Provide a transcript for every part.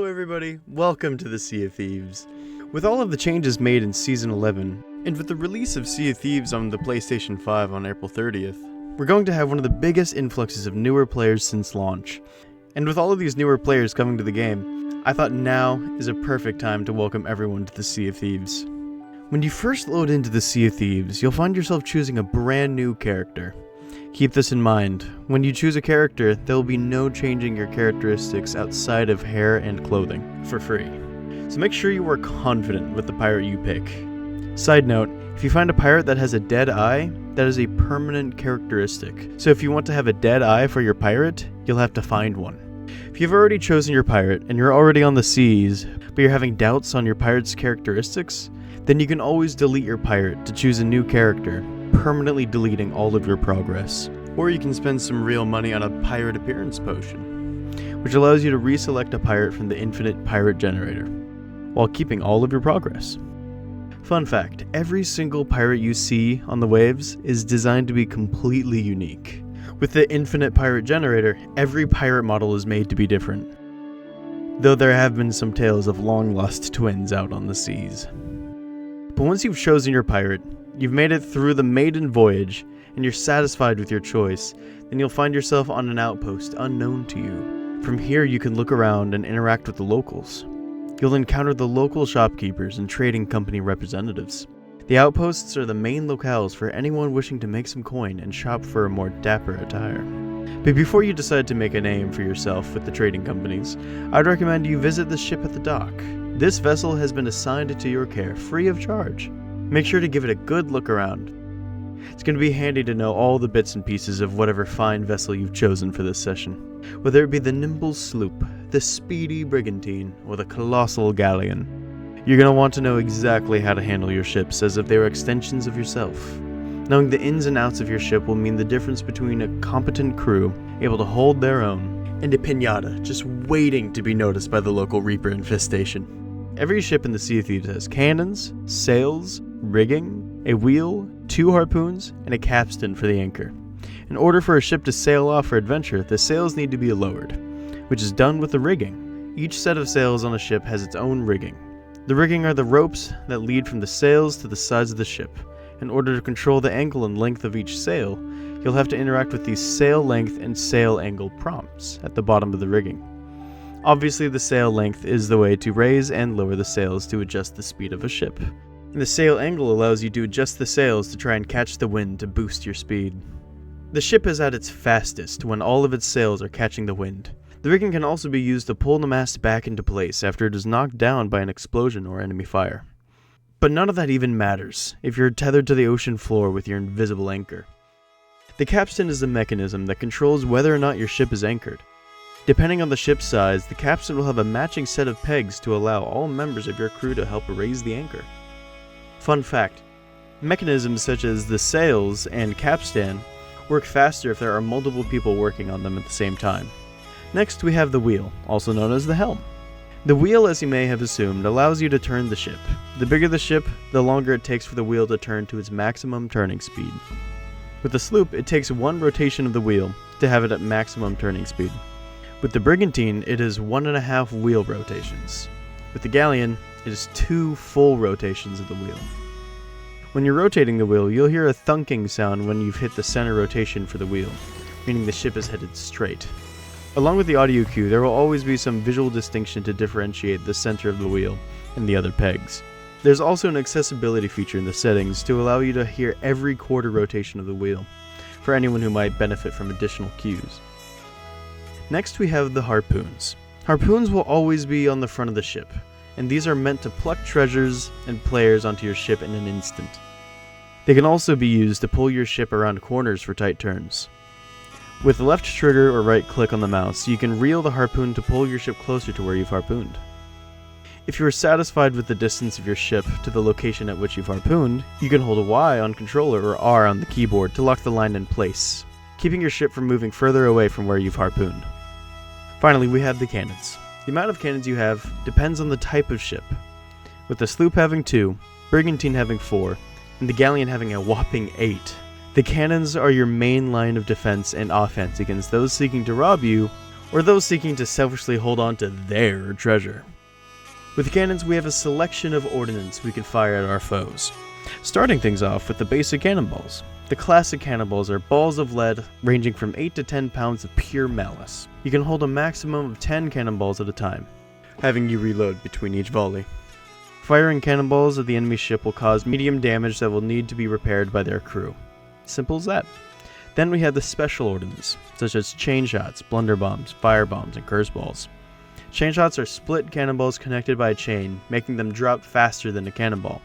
Hello everybody, welcome to the Sea of Thieves. With all of the changes made in Season 11, and with the release of Sea of Thieves on the PlayStation 5 on April 30th, we're going to have one of the biggest influxes of newer players since launch. And with all of these newer players coming to the game, I thought now is a perfect time to welcome everyone to the Sea of Thieves. When you first load into the Sea of Thieves, you'll find yourself choosing a brand new character. Keep this in mind, when you choose a character, there will be no changing your characteristics outside of hair and clothing, for free. So make sure you are confident with the pirate you pick. Side note, if you find a pirate that has a dead eye, that is a permanent characteristic. So if you want to have a dead eye for your pirate, you'll have to find one. If you've already chosen your pirate, and you're already on the seas, but you're having doubts on your pirate's characteristics, then you can always delete your pirate to choose a new character, permanently deleting all of your progress. Or you can spend some real money on a pirate appearance potion, which allows you to reselect a pirate from the infinite pirate generator, while keeping all of your progress. Fun fact, every single pirate you see on the waves is designed to be completely unique. With the infinite pirate generator, every pirate model is made to be different, though there have been some tales of long-lost twins out on the seas. But once you've chosen your pirate, you've made it through the maiden voyage, and you're satisfied with your choice, then you'll find yourself on an outpost unknown to you. From here you can look around and interact with the locals. You'll encounter the local shopkeepers and trading company representatives. The outposts are the main locales for anyone wishing to make some coin and shop for a more dapper attire. But before you decide to make a name for yourself with the trading companies, I'd recommend you visit the ship at the dock. This vessel has been assigned to your care free of charge. Make sure to give it a good look around. It's going to be handy to know all the bits and pieces of whatever fine vessel you've chosen for this session. Whether it be the nimble Sloop, the speedy Brigantine, or the colossal Galleon. You're going to want to know exactly how to handle your ships as if they were extensions of yourself. Knowing the ins and outs of your ship will mean the difference between a competent crew able to hold their own and a piñata just waiting to be noticed by the local Reaper infestation. Every ship in the Sea of Thieves has cannons, sails, rigging, a wheel, 2 harpoons, and a capstan for the anchor. In order for a ship to sail off for adventure, the sails need to be lowered, which is done with the rigging. Each set of sails on a ship has its own rigging. The rigging are the ropes that lead from the sails to the sides of the ship. In order to control the angle and length of each sail, you'll have to interact with these sail length and sail angle prompts at the bottom of the rigging. Obviously, the sail length is the way to raise and lower the sails to adjust the speed of a ship. And the sail angle allows you to adjust the sails to try and catch the wind to boost your speed. The ship is at its fastest when all of its sails are catching the wind. The rigging can also be used to pull the mast back into place after it is knocked down by an explosion or enemy fire. But none of that even matters if you're tethered to the ocean floor with your invisible anchor. The capstan is the mechanism that controls whether or not your ship is anchored. Depending on the ship's size, the capstan will have a matching set of pegs to allow all members of your crew to help raise the anchor. Fun fact, mechanisms such as the sails and capstan work faster if there are multiple people working on them at the same time. Next we have the wheel, also known as the helm. The wheel, as you may have assumed, allows you to turn the ship. The bigger the ship, the longer it takes for the wheel to turn to its maximum turning speed. With the sloop, it takes 1 rotation of the wheel to have it at maximum turning speed. With the Brigantine, it is 1.5 wheel rotations. With the Galleon, it is 2 full rotations of the wheel. When you're rotating the wheel, you'll hear a thunking sound when you've hit the center rotation for the wheel, meaning the ship is headed straight. Along with the audio cue, there will always be some visual distinction to differentiate the center of the wheel and the other pegs. There's also an accessibility feature in the settings to allow you to hear every quarter rotation of the wheel, for anyone who might benefit from additional cues. Next we have the Harpoons. Harpoons will always be on the front of the ship, and these are meant to pluck treasures and players onto your ship in an instant. They can also be used to pull your ship around corners for tight turns. With the left trigger or right click on the mouse, you can reel the harpoon to pull your ship closer to where you've harpooned. If you are satisfied with the distance of your ship to the location at which you've harpooned, you can hold Y on controller or R on the keyboard to lock the line in place, keeping your ship from moving further away from where you've harpooned. Finally, we have the cannons. The amount of cannons you have depends on the type of ship, with the Sloop having 2, Brigantine having 4, and the Galleon having a whopping 8. The cannons are your main line of defense and offense against those seeking to rob you or those seeking to selfishly hold on to their treasure. With cannons, we have a selection of ordnance we can fire at our foes, starting things off with the basic cannonballs. The classic cannonballs are balls of lead ranging from 8 to 10 pounds of pure malice. You can hold a maximum of 10 cannonballs at a time, having you reload between each volley. Firing cannonballs at the enemy ship will cause medium damage that will need to be repaired by their crew. Simple as that. Then we have the special ordnance, such as chain shots, blunder bombs, fire bombs, and curse balls. Chain shots are split cannonballs connected by a chain, making them drop faster than a cannonball.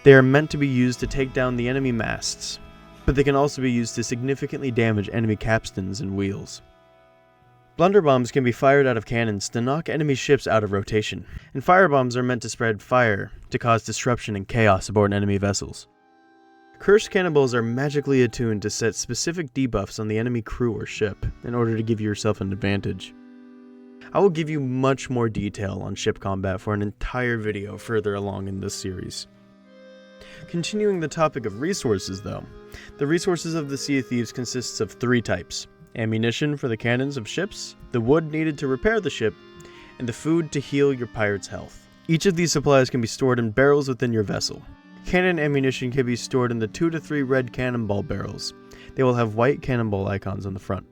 They are meant to be used to take down the enemy masts, but they can also be used to significantly damage enemy capstans and wheels. Blunder bombs can be fired out of cannons to knock enemy ships out of rotation, and fire bombs are meant to spread fire to cause disruption and chaos aboard enemy vessels. Cursed cannonballs are magically attuned to set specific debuffs on the enemy crew or ship in order to give yourself an advantage. I will give you much more detail on ship combat for an entire video further along in this series. Continuing the topic of resources though, the resources of the Sea of Thieves consists of 3 types: ammunition for the cannons of ships, the wood needed to repair the ship, and the food to heal your pirate's health. Each of these supplies can be stored in barrels within your vessel. Cannon ammunition can be stored in the 2 to 3 red cannonball barrels. They will have white cannonball icons on the front.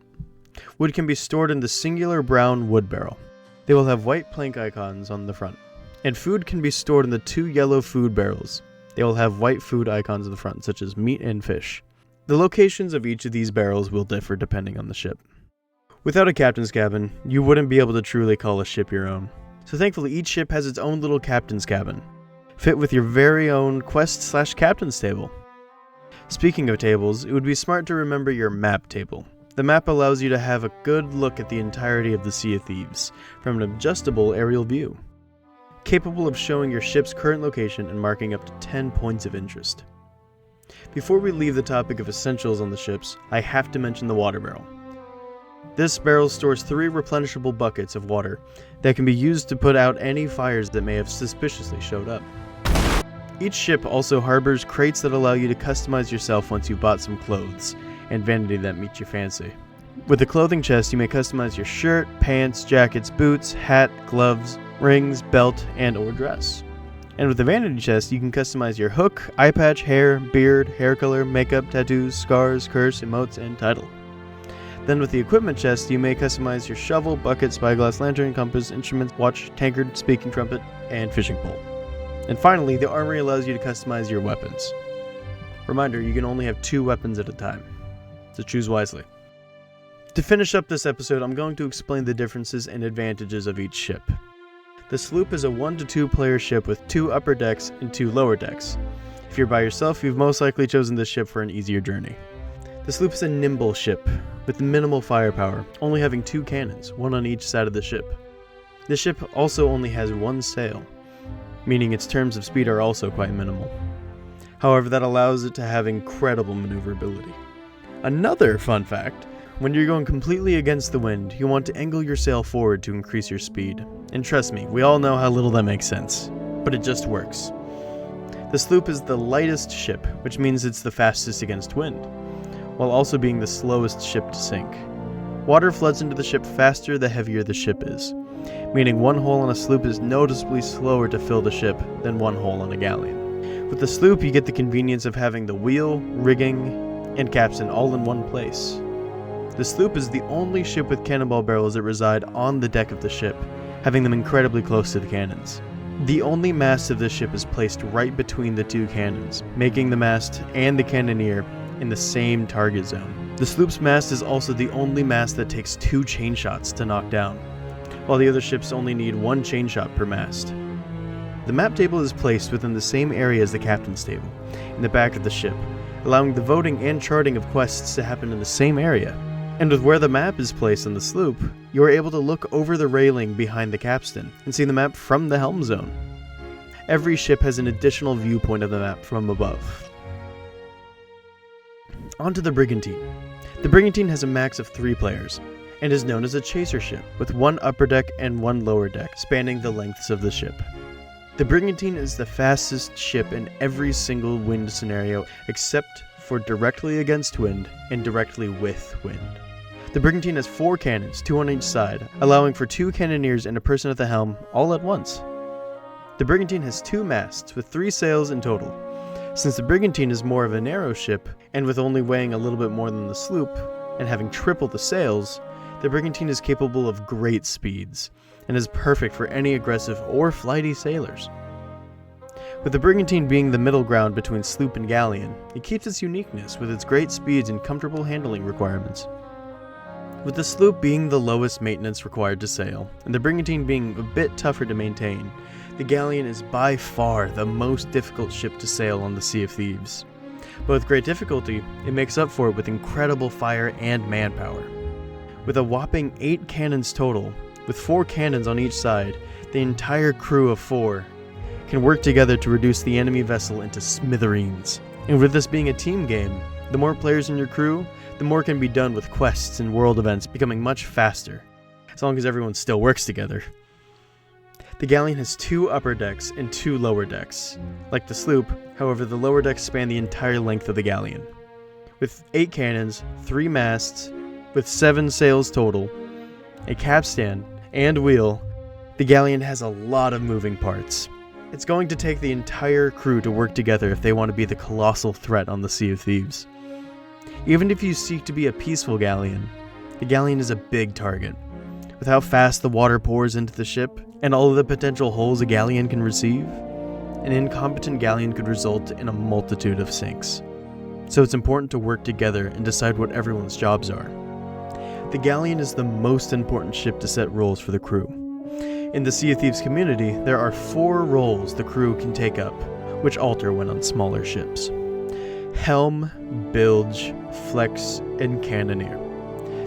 Wood can be stored in the singular brown wood barrel. They will have white plank icons on the front. And food can be stored in the 2 yellow food barrels. They will have white food icons on the front, such as meat and fish. The locations of each of these barrels will differ depending on the ship. Without a captain's cabin, you wouldn't be able to truly call a ship your own. So thankfully each ship has its own little captain's cabin, fit with your very own quest/captain's table. Speaking of tables, it would be smart to remember your map table. The map allows you to have a good look at the entirety of the Sea of Thieves from an adjustable aerial view, capable of showing your ship's current location and marking up to 10 points of interest. Before we leave the topic of essentials on the ships, I have to mention the water barrel. This barrel stores 3 replenishable buckets of water that can be used to put out any fires that may have suspiciously showed up. Each ship also harbors crates that allow you to customize yourself once you've bought some clothes and vanity that meet your fancy. With the clothing chest, you may customize your shirt, pants, jackets, boots, hat, gloves, rings, belt, and or dress. And with the vanity chest, you can customize your hook, eye patch, hair, beard, hair color, makeup, tattoos, scars, curse, emotes, and title. Then with the equipment chest, you may customize your shovel, bucket, spyglass, lantern, compass, instruments, watch, tankard, speaking trumpet, and fishing pole. And finally, the armory allows you to customize your weapons. Reminder, you can only have 2 weapons at a time, so choose wisely. To finish up this episode, I'm going to explain the differences and advantages of each ship. The Sloop is a 1 to 2 player ship with 2 upper decks and 2 lower decks. If you're by yourself, you've most likely chosen this ship for an easier journey. The Sloop is a nimble ship with minimal firepower, only having 2 cannons, 1 on each side of the ship. This ship also only has 1 sail, meaning its terms of speed are also quite minimal. However, that allows it to have incredible maneuverability. Another fun fact: when you're going completely against the wind, you want to angle your sail forward to increase your speed. And trust me, we all know how little that makes sense, but it just works. The Sloop is the lightest ship, which means it's the fastest against wind, while also being the slowest ship to sink. Water floods into the ship faster the heavier the ship is, meaning 1 hole on a sloop is noticeably slower to fill the ship than 1 hole on a galleon. With the Sloop, you get the convenience of having the wheel, rigging, and capstan all in one place. The Sloop is the only ship with cannonball barrels that reside on the deck of the ship, having them incredibly close to the cannons. The only mast of this ship is placed right between the 2 cannons, making the mast and the cannoneer in the same target zone. The Sloop's mast is also the only mast that takes 2 chain shots to knock down, while the other ships only need 1 chain shot per mast. The map table is placed within the same area as the captain's table, in the back of the ship, allowing the voting and charting of quests to happen in the same area. And with where the map is placed on the Sloop, you are able to look over the railing behind the capstan and see the map from the Helm zone. Every ship has an additional viewpoint of the map from above. On to the Brigantine. The Brigantine has a max of 3 players, and is known as a chaser ship, with 1 upper deck and 1 lower deck, spanning the lengths of the ship. The Brigantine is the fastest ship in every single wind scenario, except for directly against wind and directly with wind. The Brigantine has 4 cannons, 2 on each side, allowing for 2 cannoneers and a person at the helm all at once. The Brigantine has 2 masts with 3 sails in total. Since the Brigantine is more of a narrow ship, and with only weighing a little bit more than the sloop, and having triple the sails, the Brigantine is capable of great speeds, and is perfect for any aggressive or flighty sailors. With the Brigantine being the middle ground between Sloop and Galleon, it keeps its uniqueness with its great speeds and comfortable handling requirements. With the Sloop being the lowest maintenance required to sail, and the Brigantine being a bit tougher to maintain, the Galleon is by far the most difficult ship to sail on the Sea of Thieves. But with great difficulty, it makes up for it with incredible fire and manpower. With a whopping 8 cannons total, with 4 cannons on each side, the entire crew of 4 can work together to reduce the enemy vessel into smithereens. And with this being a team game, the more players in your crew, the more can be done with quests and world events becoming much faster, as long as everyone still works together. The Galleon has 2 upper decks and 2 lower decks. Like the Sloop, however, the lower decks span the entire length of the Galleon. With 8 cannons, 3 masts, with 7 sails total, a capstan, and wheel, the Galleon has a lot of moving parts. It's going to take the entire crew to work together if they want to be the colossal threat on the Sea of Thieves. Even if you seek to be a peaceful Galleon, the Galleon is a big target. With how fast the water pours into the ship, and all of the potential holes a Galleon can receive, an incompetent Galleon could result in a multitude of sinks. So it's important to work together and decide what everyone's jobs are. The Galleon is the most important ship to set roles for the crew. In the Sea of Thieves community, there are 4 roles the crew can take up, which alter when on smaller ships: Helm, Bilge, Flex, and Cannoneer.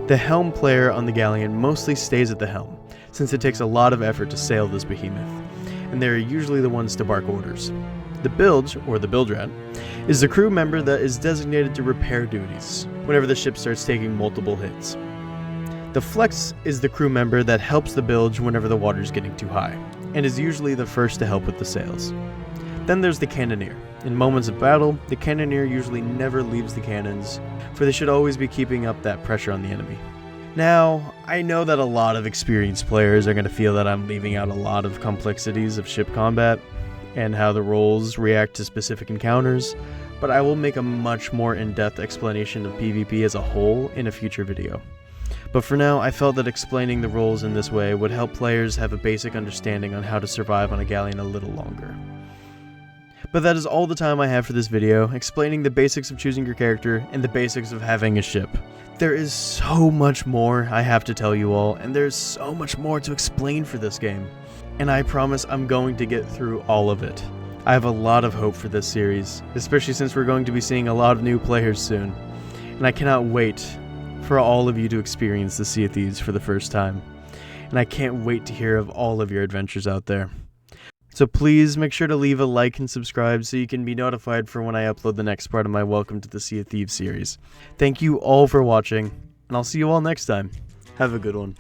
The Helm player on the Galleon mostly stays at the helm, since it takes a lot of effort to sail this behemoth, and they are usually the ones to bark orders. The Bilge, or the Bilge Rat, is the crew member that is designated to repair duties whenever the ship starts taking multiple hits. The Flex is the crew member that helps the Bilge whenever the water is getting too high, and is usually the first to help with the sails. Then there's the Cannoneer. In moments of battle, the Cannoneer usually never leaves the cannons, for they should always be keeping up that pressure on the enemy. Now, I know that a lot of experienced players are going to feel that I'm leaving out a lot of complexities of ship combat, and how the roles react to specific encounters, but I will make a much more in-depth explanation of PvP as a whole in a future video. But for now, I felt that explaining the roles in this way would help players have a basic understanding on how to survive on a Galleon a little longer. But that is all the time I have for this video, explaining the basics of choosing your character and the basics of having a ship. There is so much more I have to tell you all, and there's so much more to explain for this game. And I promise I'm going to get through all of it. I have a lot of hope for this series, especially since we're going to be seeing a lot of new players soon. And I cannot wait for all of you to experience the Sea of Thieves for the first time. And I can't wait to hear of all of your adventures out there. So please make sure to leave a like and subscribe so you can be notified for when I upload the next part of my Welcome to the Sea of Thieves series. Thank you all for watching, and I'll see you all next time. Have a good one.